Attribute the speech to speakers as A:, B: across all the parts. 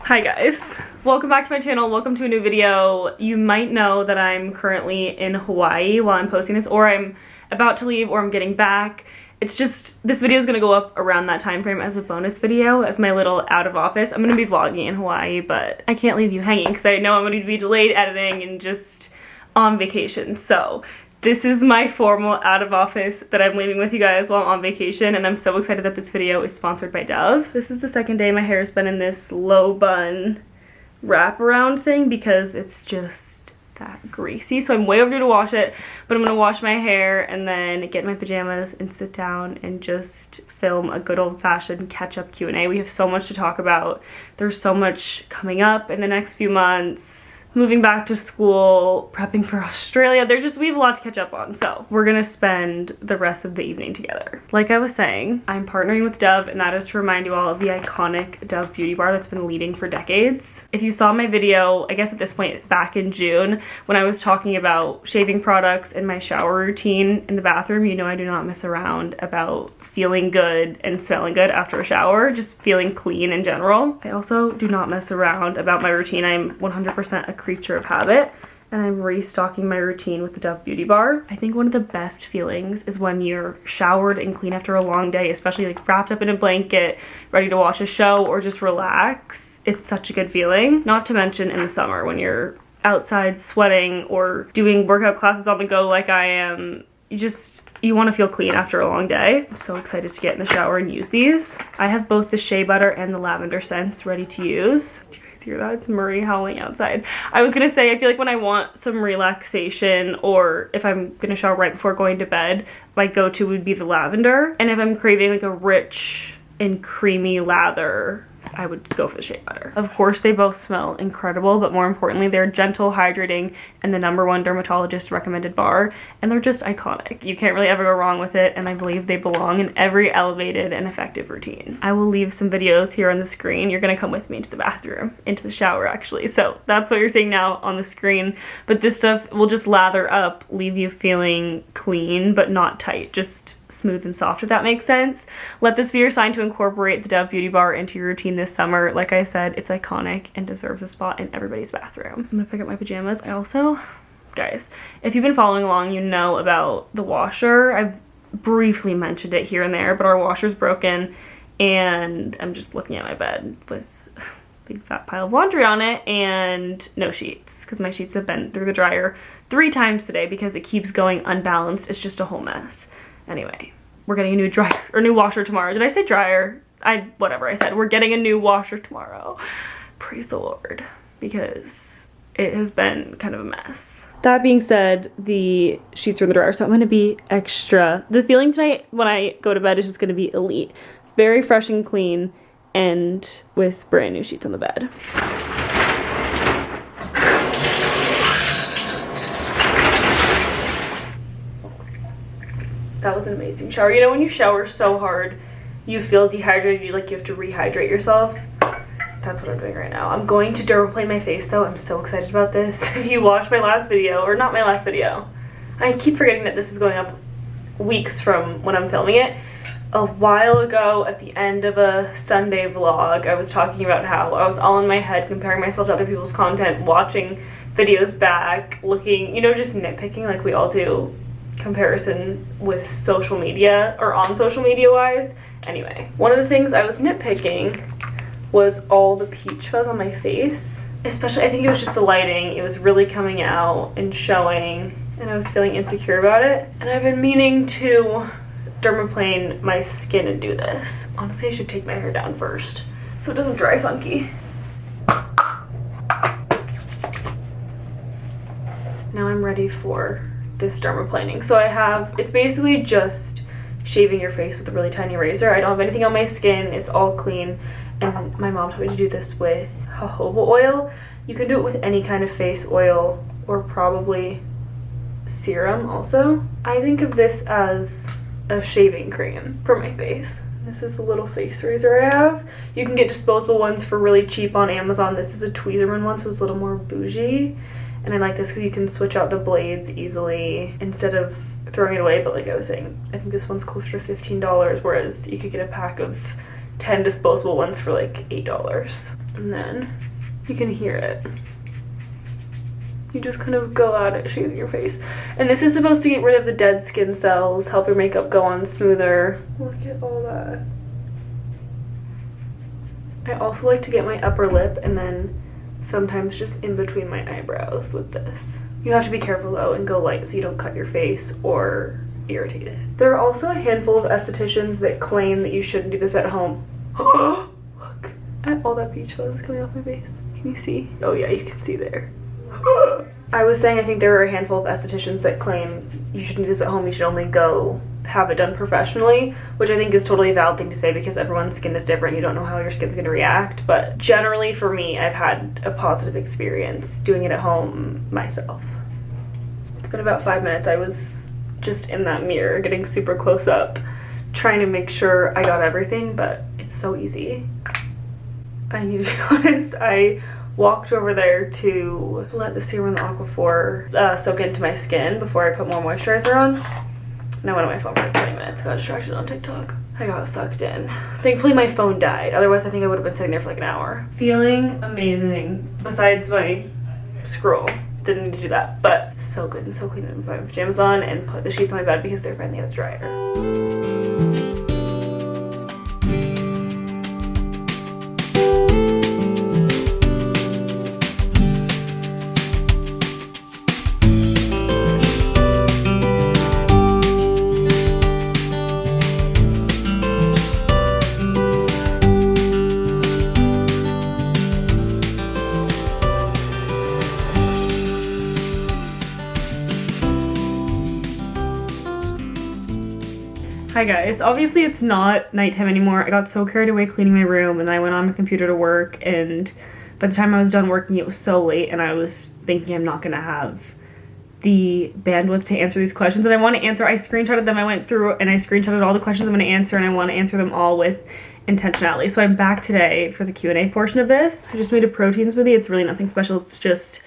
A: Hi guys, welcome back to my channel. Welcome to a new video. You might know that I'm currently in Hawaii while I'm posting this, or I'm about to leave, or I'm getting back. It's just, this video is going to go up around that time frame as a bonus video, as my little out of office. I'm going to be vlogging in Hawaii, but I can't leave you hanging because I know I'm going to be delayed editing and just on vacation. So this is my formal out of office that I'm leaving with you guys while I'm on vacation, and I'm so excited that this video is sponsored by Dove. This is the second day my hair's been in this low bun wraparound thing because it's just that greasy. So I'm way overdue to wash it, but I'm gonna wash my hair and then get in my pajamas and sit down and just film a good old-fashioned catch-up Q&A. We have so much to talk about. There's so much coming up in the next few months. Moving back to school, prepping for Australia. We have a lot to catch up on, so we're gonna spend the rest of the evening together. Like I was saying, I'm partnering with Dove, and that is to remind you all of the iconic Dove beauty bar that's been leading for decades. If you saw my video, I guess at this point back in June, when I was talking about shaving products and my shower routine in the bathroom, you know I do not mess around about feeling good and smelling good after a shower, just feeling clean in general. I also do not mess around about my routine. I'm 100% a creature of habit, and I'm restocking my routine with the Dove Beauty Bar. I think one of the best feelings is when you're showered and clean after a long day, especially like wrapped up in a blanket, ready to watch a show or just relax. It's such a good feeling. Not to mention in the summer when you're outside sweating or doing workout classes on the go like I am, you want to feel clean after a long day. I'm so excited to get in the shower and use these. I have both the shea butter and the lavender scents ready to use. Do you guys hear that? It's Murray howling outside. I was gonna say, I feel like when I want some relaxation, or if I'm gonna shower right before going to bed, my go-to would be the lavender. And if I'm craving like a rich and creamy lather, I would go for the shea butter. Of course, they both smell incredible, but more importantly, they're gentle, hydrating, and the #1 dermatologist recommended bar, and they're just iconic. You can't really ever go wrong with it, and I believe they belong in every elevated and effective routine. I will leave some videos here on the screen. You're gonna come with me into the bathroom, into the shower actually, so that's what you're seeing now on the screen, but this stuff will just lather up, leave you feeling clean, but not tight, just smooth and soft, if that makes sense. Let this be your sign to incorporate the Dove Beauty Bar into your routine this summer. Like I said, it's iconic and deserves a spot in everybody's bathroom. I'm gonna pick up my pajamas. I also, guys, if you've been following along, you know about the washer. I've briefly mentioned it here and there, but our washer's broken, and I'm just looking at my bed with a big fat pile of laundry on it and no sheets, because my sheets have been through the dryer 3 times today because it keeps going unbalanced. It's just a whole mess. Anyway, we're getting a new dryer, or new washer tomorrow. Did I say dryer? Whatever I said. We're getting a new washer tomorrow. Praise the Lord, because it has been kind of a mess. That being said, the sheets are in the dryer, so I'm gonna be extra. The feeling tonight when I go to bed is just gonna be elite. Very fresh and clean, and with brand new sheets on the bed. That was an amazing shower. You know when you shower so hard, you feel dehydrated, you have to rehydrate yourself? That's what I'm doing right now. I'm going to dermaplane my face though. I'm so excited about this. If you watched my last video, or not my last video, I keep forgetting that this is going up weeks from when I'm filming it. A while ago, at the end of a Sunday vlog, I was talking about how I was all in my head comparing myself to other people's content, watching videos back, looking, you know, just nitpicking like we all do. Comparison with social media, or on social media wise. Anyway, one of the things I was nitpicking was all the peach fuzz on my face. Especially, I think it was just the lighting. It was really coming out and showing, and I was feeling insecure about it. And I've been meaning to dermaplane my skin and do this. Honestly, I should take my hair down first so it doesn't dry funky. Now I'm ready for this dermaplaning. So it's basically just shaving your face with a really tiny razor. I don't have anything on my skin, it's all clean, and my mom told me to do this with jojoba oil. You can do it with any kind of face oil, or probably serum also. I think of this as a shaving cream for my face. This is the little face razor I have. You can get disposable ones for really cheap on Amazon. This is a Tweezerman one, so it's a little more bougie. And I like this because you can switch out the blades easily instead of throwing it away. But like I was saying, I think this one's closer to $15, whereas you could get a pack of 10 disposable ones for like $8. And then you can hear it. You just kind of go at it, shaving your face. And this is supposed to get rid of the dead skin cells, help your makeup go on smoother. Look at all that. I also like to get my upper lip and then sometimes just in between my eyebrows with this. You have to be careful though and go light so you don't cut your face or irritate it. There are also a handful of estheticians that claim that you shouldn't do this at home. Look at all that peach fuzz coming off my face. Can you see? Oh yeah, you can see there. I was saying I think there are a handful of estheticians that claim you shouldn't do this at home, you should only go have it done professionally, which I think is totally a valid thing to say because everyone's skin is different. You don't know how your skin's going to react, but generally for me, I've had a positive experience doing it at home myself. It's been about 5 minutes. I was just in that mirror getting super close up trying to make sure I got everything, but it's so easy. I need to be honest, I walked over there to let the serum in the Aquaphor soak into my skin before I put more moisturizer on. And I went on my phone for like 20 minutes, got distracted on TikTok. I got sucked in. Thankfully my phone died, otherwise I think I would have been sitting there for like an hour. Feeling amazing, besides my scroll. Didn't need to do that, but so good and so clean. I put my pajamas on and put the sheets on my bed because they're finally out of the dryer. Hi guys, obviously it's not nighttime anymore. I got so carried away cleaning my room and then I went on my computer to work, and by the time I was done working it was so late and I was thinking I'm not gonna have the bandwidth to answer these questions that I want to answer. I screenshotted them, I went through and I screenshotted all the questions I'm going to answer, and I want to answer them all with intentionality. So I'm back today for the Q&A portion of this. I just made a protein smoothie. It's really nothing special. It's just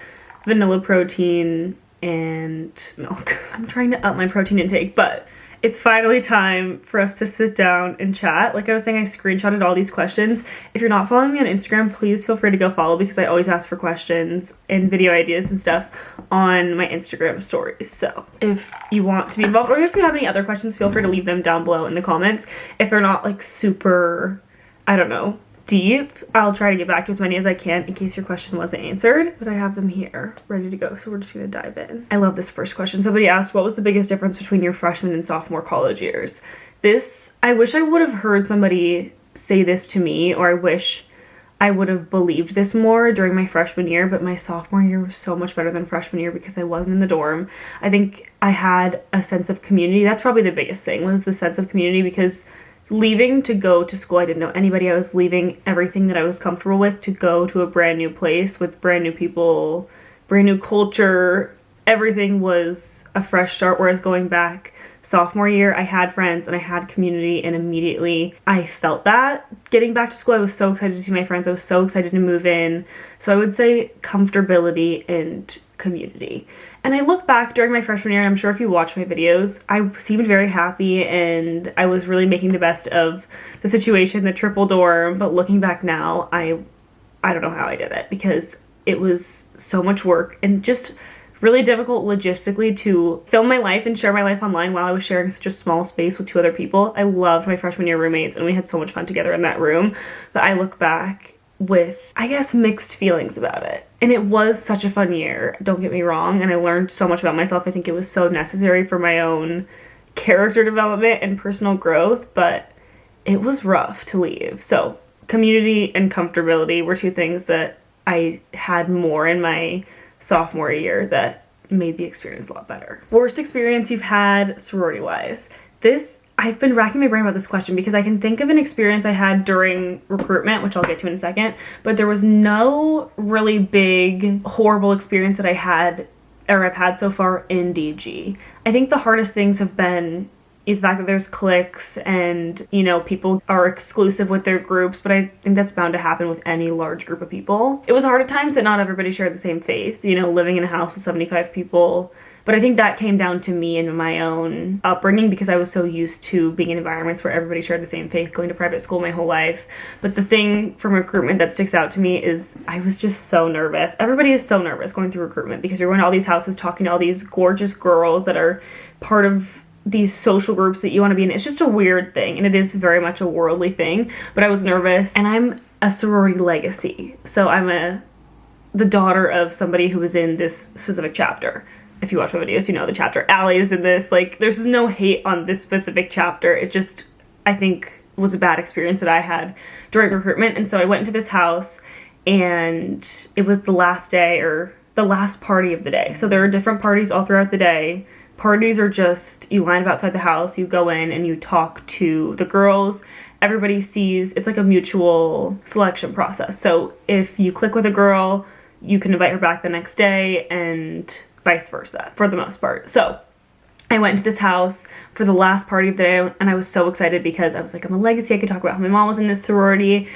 A: vanilla protein and milk. I'm trying to up my protein intake, but it's finally time for us to sit down and chat. Like I was saying, I screenshotted all these questions. If you're not following me on Instagram, please feel free to go follow because I always ask for questions and video ideas and stuff on my Instagram stories. So if you want to be involved, or if you have any other questions, feel free to leave them down below in the comments. If they're not like super, I don't know, deep, I'll try to get back to as many as I can in case your question wasn't answered, but I have them here ready to go, so we're just gonna dive in. I love this first question. Somebody asked, what was the biggest difference between your freshman and sophomore college years? This, I wish I would have heard somebody say this to me, or I wish I would have believed this more during my freshman year, but my sophomore year was so much better than freshman year because I wasn't in the dorm. I think I had a sense of community. That's probably the biggest thing, was the sense of community, because leaving to go to school, I didn't know anybody. I was leaving everything that I was comfortable with to go to a brand new place with brand new people, brand new culture. Everything was a fresh start, whereas going back sophomore year, I had friends and I had community, and immediately I felt that. Getting back to school, I was so excited to see my friends. I was so excited to move in. So I would say comfortability and community. And I look back during my freshman year, and I'm sure if you watch my videos, I seemed very happy and I was really making the best of the situation, the triple dorm. But looking back now, I don't know how I did it, because it was so much work and just really difficult logistically to film my life and share my life online while I was sharing such a small space with 2 other people. I loved my freshman year roommates and we had so much fun together in that room, but I look back with, I guess, mixed feelings about it. And it was such a fun year, don't get me wrong, and I learned so much about myself. I think it was so necessary for my own character development and personal growth, but it was rough to leave. So community and comfortability were 2 things that I had more in my sophomore year that made the experience a lot better. Worst experience you've had sorority-wise? This, I've been racking my brain about this question because I can think of an experience I had during recruitment, which I'll get to in a second, but there was no really big, horrible experience that I had, or I've had so far in DG. I think the hardest things have been the fact that there's cliques and, you know, people are exclusive with their groups, but I think that's bound to happen with any large group of people. It was hard at times that not everybody shared the same faith, you know, living in a house with 75 people. But I think that came down to me and my own upbringing because I was so used to being in environments where everybody shared the same faith, going to private school my whole life. But the thing from recruitment that sticks out to me is I was just so nervous. Everybody is so nervous going through recruitment because you're going to all these houses talking to all these gorgeous girls that are part of these social groups that you want to be in. It's just a weird thing, and it is very much a worldly thing. But I was nervous, and I'm a sorority legacy. So I'm the daughter of somebody who was in this specific chapter. If you watch my videos, you know the chapter. Allie is in this. Like, there's no hate on this specific chapter. It just, I think, was a bad experience that I had during recruitment. And so I went into this house, and it was the last day, or the last party of the day. So there are different parties all throughout the day. Parties are just, you line up outside the house, you go in, and you talk to the girls. Everybody sees, it's like a mutual selection process. So if you click with a girl, you can invite her back the next day, and vice versa, for the most part. So I went to this house for the last party of the day, and I was so excited because I was like, I'm a legacy. I could talk about how my mom was in this sorority.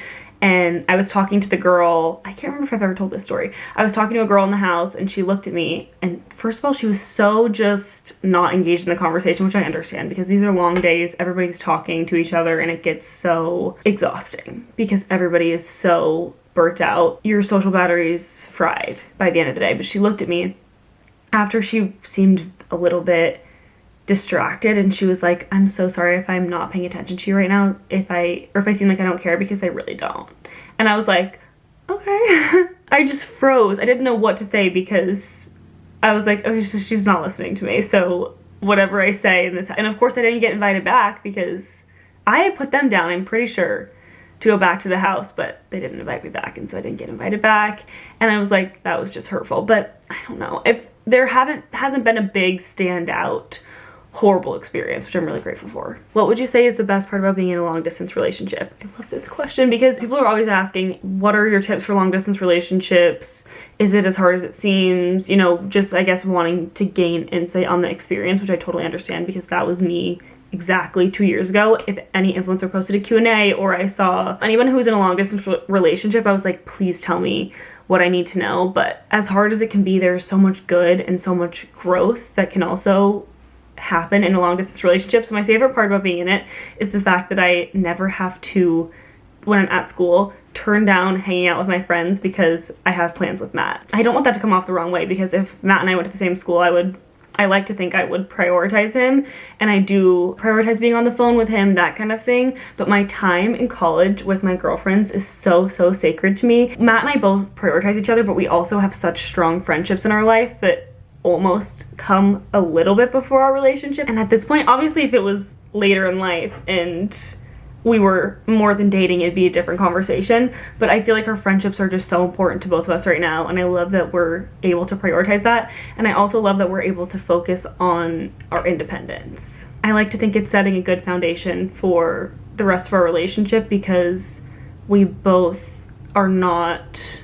A: And I was talking to the girl, I can't remember if I've ever told this story. I was talking to a girl in the house, and she looked at me, and first of all, she was so just not engaged in the conversation, which I understand because these are long days, everybody's talking to each other, and it gets so exhausting because everybody is so burnt out. Your social battery's fried by the end of the day. But she looked at me after she seemed a little bit distracted, and she was like, I'm so sorry if I'm not paying attention to you right now, if I seem like I don't care, because I really don't. And I was like, okay. I just froze. I didn't know what to say because I was like, okay, so she's not listening to me, so whatever I say in this, and of course I didn't get invited back because I had put them down, I'm pretty sure, to go back to the house, but they didn't invite me back, and so I didn't get invited back. And I was like, that was just hurtful. But I don't know, if there hasn't been a big standout horrible experience, which I'm really grateful for. What would you say is the best part about being in a long distance relationship? I love this question because people are always asking, what are your tips for long distance relationships? Is it as hard as it seems? You know, just I guess wanting to gain insight on the experience, which I totally understand because that was me exactly 2 years ago. If any influencer posted a Q&A or I saw anyone who was in a long distance relationship, I was like, please tell me what I need to know. But as hard as it can be, there's so much good and so much growth that can also happen in a long distance relationship. So my favorite part about being in it is the fact that I never have to, when I'm at school, turn down hanging out with my friends because I have plans with Matt. I don't want that to come off the wrong way because if Matt and I went to the same school, I like to think I would prioritize him, and I do prioritize being on the phone with him, that kind of thing. But my time in college with my girlfriends is so sacred to me. Matt and I both prioritize each other, but we also have such strong friendships in our life that almost come a little bit before our relationship. And at this point, obviously if it was later in life and we were more than dating, it'd be a different conversation. But I feel like our friendships are just so important to both of us right now, and I love that we're able to prioritize that. And I also love that we're able to focus on our independence. I like to think it's setting a good foundation for the rest of our relationship because we both are not,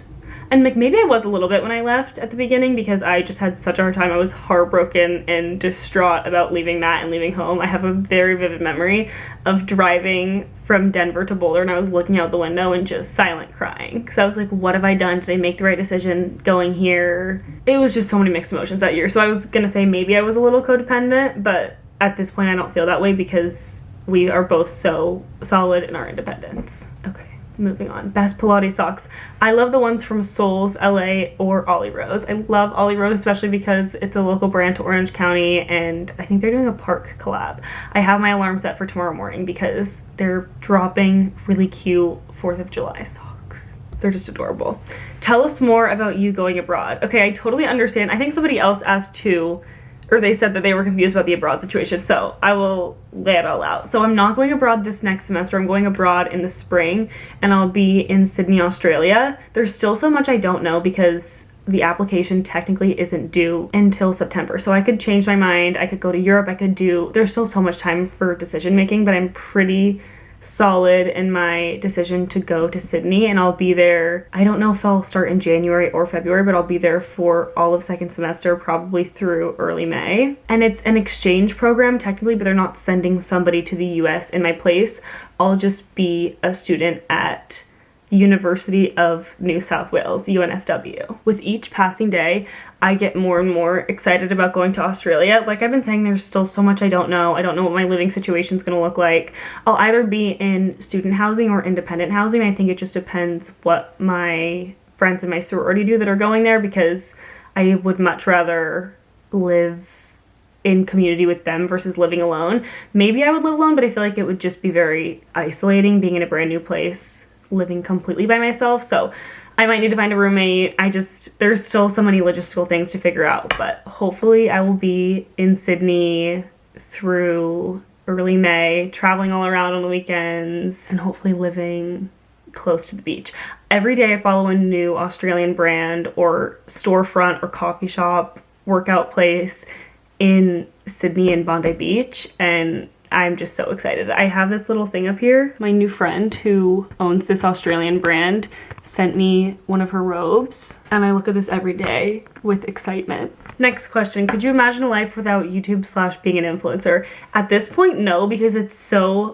A: and like maybe I was a little bit when I left at the beginning because I just had such a hard time. I was heartbroken and distraught about leaving Matt and leaving home. I have a very vivid memory of driving from Denver to Boulder, and I was looking out the window and just silent crying because I was like, what have I done? Did I make the right decision going here? It was just so many mixed emotions that year. So I was gonna say maybe I was a little codependent, but at this point I don't feel that way because we are both so solid in our independence. Okay. Moving on. Best Pilates socks. I love the ones from Souls LA or Ollie Rose. I love Ollie Rose especially because it's a local brand to Orange County, and I think they're doing a park collab. I have my alarm set for tomorrow morning because they're dropping really cute 4th of July socks. They're just adorable. Tell us more about you going abroad. Okay, I totally understand. I think somebody else asked too, or they said that they were confused about the abroad situation, so I will lay it all out. So I'm not going abroad this next semester. I'm going abroad in the spring, and I'll be in Sydney, Australia. There's still so much I don't know because the application technically isn't due until September. So I could change my mind. I could go to Europe. There's still so much time for decision making, but I'm pretty solid in my decision to go to Sydney, and I'll be there. I don't know if I'll start in January or February, but I'll be there for all of second semester, probably through early May. And it's an exchange program technically, but they're not sending somebody to the US in my place. I'll just be a student at University of New South Wales, UNSW. With each passing day, I get more and more excited about going to Australia. Like I've been saying, there's still so much I don't know. I don't know what my living situation is going to look like. I'll either be in student housing or independent housing. I think it just depends what my friends in my sorority do that are going there, because I would much rather live in community with them versus living alone. Maybe I would live alone, but I feel like it would just be very isolating being in a brand new place, living completely by myself. So I might need to find a roommate. There's still so many logistical things to figure out, but hopefully I will be in Sydney through early May, traveling all around on the weekends, and hopefully living close to the beach. Every day I follow a new Australian brand or storefront or coffee shop, workout place in Sydney and Bondi Beach, and I'm just so excited. I have this little thing up here. My new friend who owns this Australian brand sent me one of her robes, and I look at this every day with excitement. Next question, could you imagine a life without YouTube / being an influencer? At this point, no, because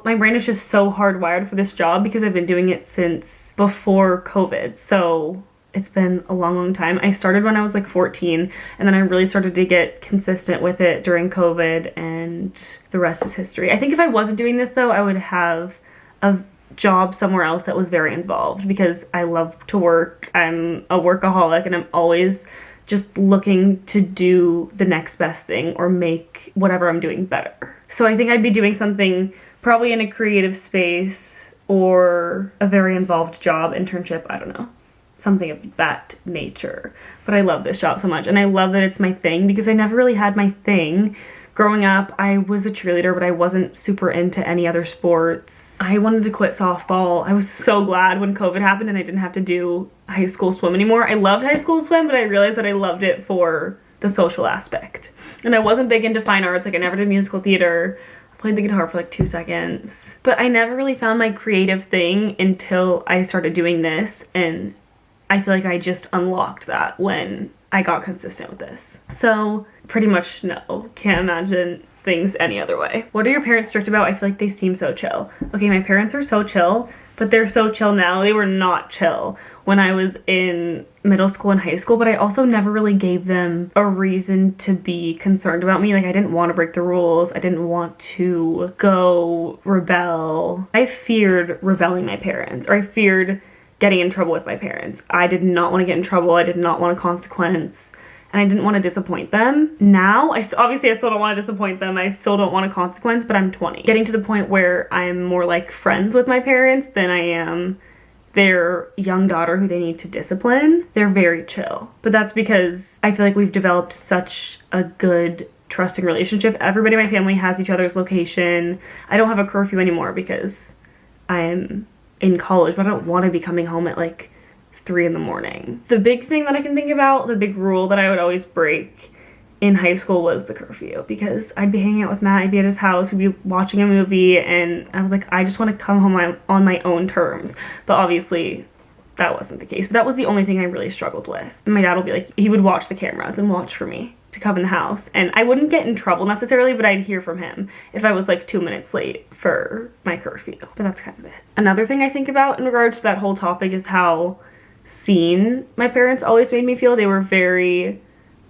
A: my brain is just so hardwired for this job because I've been doing it since before COVID. So it's been a long time. I started when I was like 14, and then I really started to get consistent with it during COVID, and the rest is history. I think if I wasn't doing this though, I would have a job somewhere else that was very involved, because I love to work. I'm a workaholic, and I'm always just looking to do the next best thing or make whatever I'm doing better. So I think I'd be doing something probably in a creative space or a very involved job, internship, I don't know. Something of that nature. But I love this job so much, and I love that it's my thing, because I never really had my thing. Growing up, I was a cheerleader, but I wasn't super into any other sports. I wanted to quit softball. I was so glad when COVID happened and I didn't have to do high school swim anymore. I loved high school swim, but I realized that I loved it for the social aspect. And I wasn't big into fine arts. Like I never did musical theater. I played the guitar for like 2 seconds. But I never really found my creative thing until I started doing this, and I feel like I just unlocked that when I got consistent with this. So pretty much no, can't imagine things any other way. What are your parents strict about? I feel like they seem so chill. Okay, my parents are so chill, but they're so chill now. They were not chill when I was in middle school and high school, but I also never really gave them a reason to be concerned about me. Like I didn't want to break the rules. I didn't want to go rebel. I feared rebelling my parents, or I feared getting in trouble with my parents. I did not want to get in trouble. I did not want a consequence, and I didn't want to disappoint them. Now, obviously I still don't want to disappoint them. I still don't want a consequence, but I'm 20. Getting to the point where I'm more like friends with my parents than I am their young daughter who they need to discipline. They're very chill. But that's because I feel like we've developed such a good trusting relationship. Everybody in my family has each other's location. I don't have a curfew anymore because I'm in college, but I don't want to be coming home at like 3 in the morning. The big thing that I can think about, the big rule that I would always break in high school was the curfew, because I'd be hanging out with Matt, I'd be at his house, we'd be watching a movie, and I was like, I just want to come home on my own terms. But obviously that wasn't the case. But that was the only thing I really struggled with. And my dad would be like, he would watch the cameras and watch for me to come in the house, and I wouldn't get in trouble necessarily, but I'd hear from him if I was like 2 minutes late for my curfew. But that's kind of it. Another thing I think about in regards to that whole topic is how seen my parents always made me feel. They were very,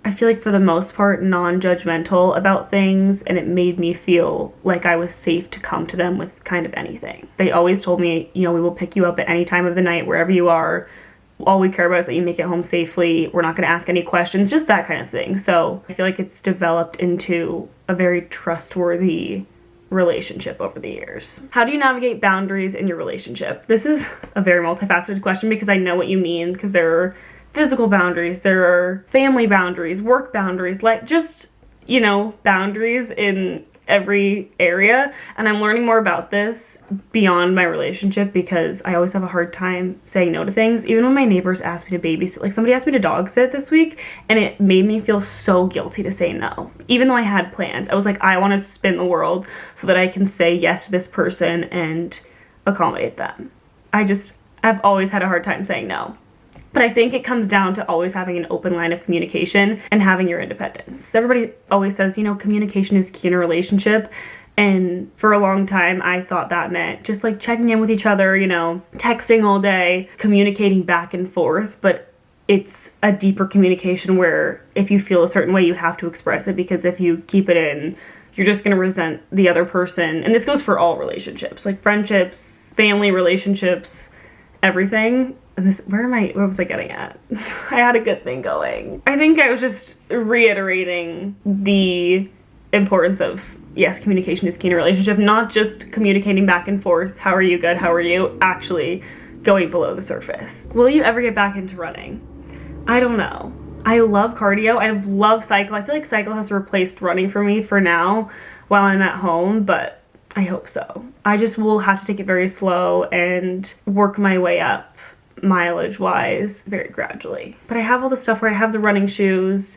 A: I feel like for the most part, non-judgmental about things, and it made me feel like I was safe to come to them with kind of anything. They always told me, you know, we will pick you up at any time of the night, wherever you are. All we care about is that you make it home safely. We're not going to ask any questions, just that kind of thing. So I feel like it's developed into a very trustworthy relationship over the years. How do you navigate boundaries in your relationship? This is a very multifaceted question, because I know what you mean, because there are physical boundaries, there are family boundaries, work boundaries, like just, you know, boundaries in every area. And I'm learning more about this beyond my relationship, because I always have a hard time saying no to things. Even when my neighbors ask me to babysit, like somebody asked me to dog sit this week, and it made me feel so guilty to say no. Even though I had plans, I was like, I want to spin the world so that I can say yes to this person, and accommodate them. I've always had a hard time saying no. But I think it comes down to always having an open line of communication and having your independence. Everybody always says, you know, communication is key in a relationship. And for a long time, I thought that meant just like checking in with each other, you know, texting all day, communicating back and forth. But it's a deeper communication where if you feel a certain way, you have to express it, because if you keep it in, you're just going to resent the other person. And this goes for all relationships, like friendships, family relationships, everything. And this, where was I getting at? I had a good thing going. I think I was just reiterating the importance of, yes, communication is key in a relationship, not just communicating back and forth, how are you, good, how are you, actually going below the surface. Will you ever get back into running? I don't know. I love cardio. I love cycle. I feel like cycle has replaced running for me for now while I'm at home, but I hope so. I just will have to take it very slow and work my way up mileage wise very gradually. But I have all the stuff where I have the running shoes,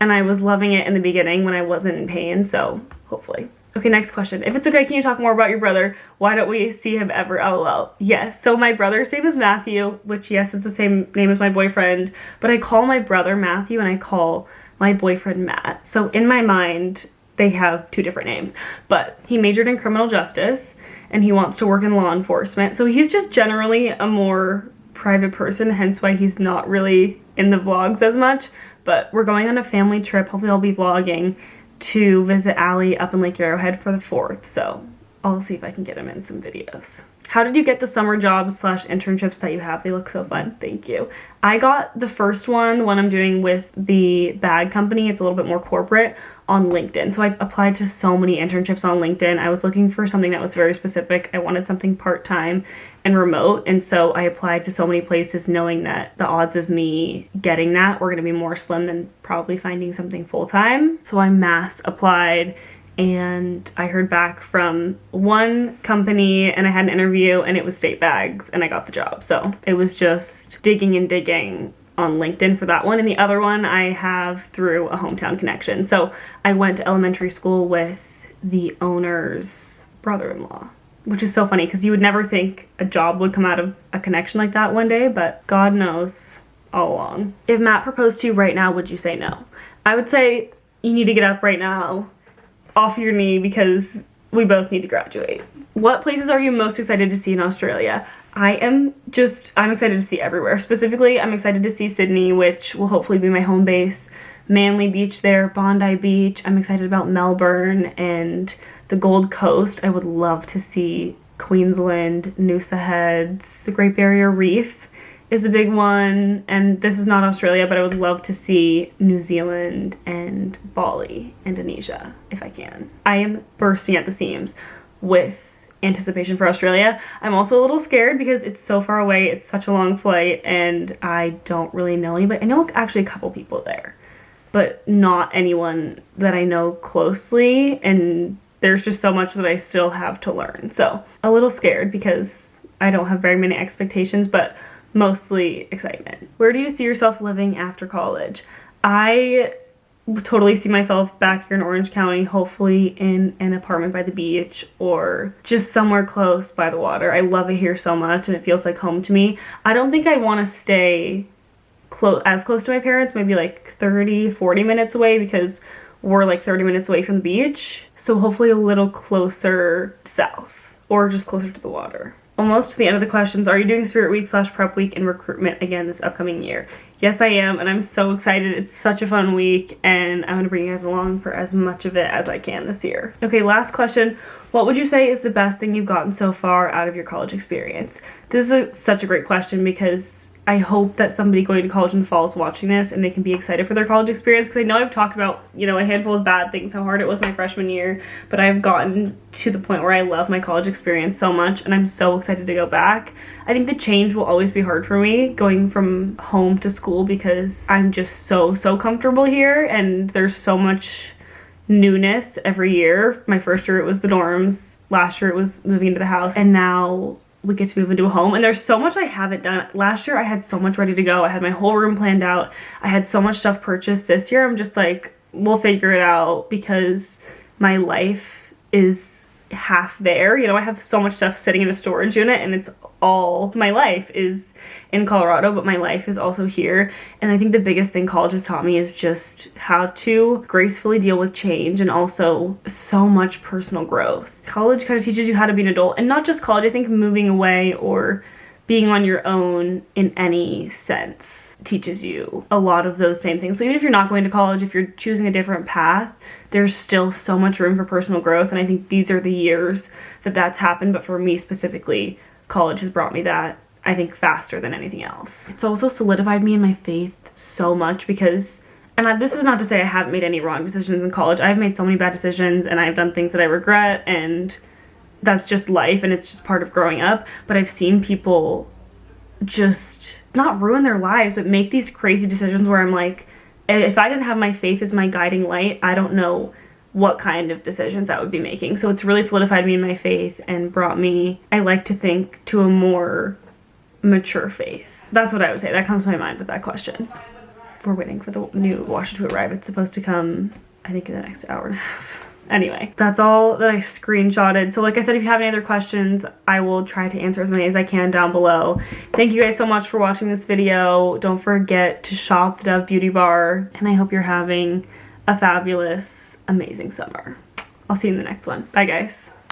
A: and I was loving it in the beginning when I wasn't in pain, so hopefully. Okay, next question. If it's okay, can you talk more about your brother? Why don't we see him ever? LOL. Yes, so my brother's name is Matthew, which yes, it's the same name as my boyfriend, but I call my brother Matthew and I call my boyfriend Matt. So in my mind, they have two different names, but he majored in criminal justice and he wants to work in law enforcement. So he's just generally a more private person, hence why he's not really in the vlogs as much. But we're going on a family trip, hopefully I'll be vlogging, to visit Allie up in Lake Arrowhead for the 4th, so I'll see if I can get him in some videos. How did you get the summer jobs / internships that you have? They look so fun. Thank you. I got the first one, the one I'm doing with the bag company. It's a little bit more corporate, on LinkedIn. So I applied to so many internships on LinkedIn. I was looking for something that was very specific. I wanted something part-time and remote. And so I applied to so many places knowing that the odds of me getting that were going to be more slim than probably finding something full-time. So I mass applied, and I heard back from one company and I had an interview and it was State Bags and I got the job. So it was just digging and digging on LinkedIn for that one. And the other one I have through a hometown connection. So I went to elementary school with the owner's brother-in-law, which is so funny because you would never think a job would come out of a connection like that one day, but God knows all along. If Matt proposed to you right now, would you say no? I would say you need to get up right now off your knee because we both need to graduate. What places are you most excited to see in Australia? I'm excited to see everywhere. Specifically, I'm excited to see Sydney, which will hopefully be my home base. Manly Beach there, Bondi Beach. I'm excited about Melbourne and the Gold Coast. I would love to see Queensland, Noosa Heads. The Great Barrier Reef is a big one, and this is not Australia, but I would love to see New Zealand and Bali, Indonesia, if I can. I am bursting at the seams with anticipation for Australia. I'm also a little scared because it's so far away, it's such a long flight, and I don't really know anybody. I know actually a couple people there, but not anyone that I know closely, and there's just so much that I still have to learn. So a little scared because I don't have very many expectations, but mostly excitement. Where do you see yourself living after college? I totally see myself back here in Orange County, hopefully in an apartment by the beach or just somewhere close by the water. I love it here so much and it feels like home to me. I don't think I want to stay as close to my parents, maybe like 30-40 minutes away because we're like 30 minutes away from the beach. So hopefully a little closer south or just closer to the water. Almost to the end of the questions. Are you doing Spirit Week / Prep Week in recruitment again this upcoming year? Yes, I am, and I'm so excited. It's such a fun week, and I'm gonna bring you guys along for as much of it as I can this year. Okay, last question. What would you say is the best thing you've gotten so far out of your college experience? This is such a great question because I hope that somebody going to college in the fall is watching this and they can be excited for their college experience, because I know I've talked about, you know, a handful of bad things, how hard it was my freshman year, but I've gotten to the point where I love my college experience so much and I'm so excited to go back. I think the change will always be hard for me going from home to school because I'm just so comfortable here and there's so much newness every year. My first year it was the dorms, last year it was moving into the house, and now we get to move into a home, and there's so much I haven't done. Last year I had so much ready to go. I had my whole room planned out. I had so much stuff purchased. This year I'm just like, we'll figure it out because my life is half there. You know, I have so much stuff sitting in a storage unit, and it's all, my life is in Colorado, but my life is also here. And I think the biggest thing college has taught me is just how to gracefully deal with change, and also so much personal growth. College kind of teaches you how to be an adult, and not just college. I think moving away or being on your own in any sense teaches you a lot of those same things. So even if you're not going to college, if you're choosing a different path, there's still so much room for personal growth. And I think these are the years that that's happened. But for me specifically, college has brought me that, I think, faster than anything else. It's also solidified me in my faith so much because, and this is not to say I haven't made any wrong decisions in college. I've made so many bad decisions, and I've done things that I regret, and that's just life, and it's just part of growing up. But I've seen people just not ruin their lives, but make these crazy decisions where I'm like, if I didn't have my faith as my guiding light, I don't know what kind of decisions I would be making. So it's really solidified me in my faith and brought me, I like to think, to a more mature faith. That's what I would say. That comes to my mind with that question. We're waiting for the new washer to arrive. It's supposed to come, I think, in the next hour and a half. Anyway, that's all that I screenshotted. So like I said, if you have any other questions, I will try to answer as many as I can down below. Thank you guys so much for watching this video. Don't forget to shop the Dove Beauty Bar, and I hope you're having a fabulous, amazing summer. I'll see you in the next one. Bye guys.